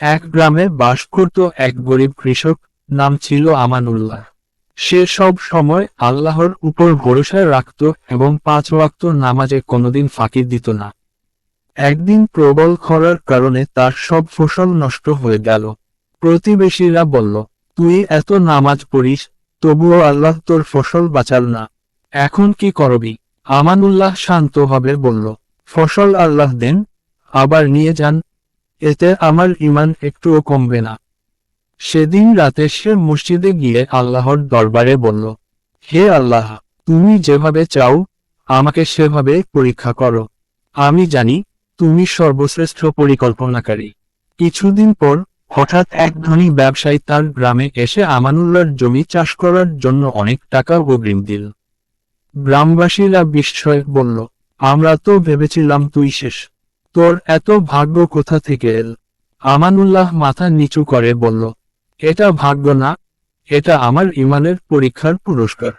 এক গ্রামে বাস করত এক গরিব কৃষক, নাম ছিল আমানুল্লাহ। সে সব সময় আল্লাহর উপর ভরসা রাখত এবং 5 ওয়াক্ত নামাজে কোনোদিন ফাঁকি দিত না। একদিন প্রবল খরার কারণে তার সব ফসল নষ্ট হয়ে গেল। প্রতিবেশীরা বলল, তুই এত নামাজ পড়িস, তবুও আল্লাহ তোর ফসল বাঁচাল না, এখন কি করবি? আমানুল্লাহ শান্তভাবে বলল, ফসল আল্লাহ দেন, আবার নিয়ে যান, এতে আমার ঈমান একটুও কমবে না। সেদিন রাতে সে মসজিদে গিয়ে আল্লাহর দরবারে বলল, হে আল্লাহ, তুমি যেভাবে চাও আমাকে সেভাবে পরীক্ষা করো। আমি জানি তুমি সর্বশ্রেষ্ঠ পরিকল্পনাকারী। কিছুদিন পর হঠাৎ এক ধনী ব্যবসায়ী তার গ্রামে এসে আমানুল্লাহর জমি চাষ করার জন্য অনেক টাকা অগ্রিম দিল। গ্রামবাসীরা বিস্ময়ে বলল, আমরা তো ভেবেছিলাম তুই শেষ, তোর এত ভাগ্য কোথা থেকে এল? আমানুল্লাহ মাথা নিচু করে বলল, এটা ভাগ্য না, এটা আমার ঈমানের পরীক্ষার পুরস্কার।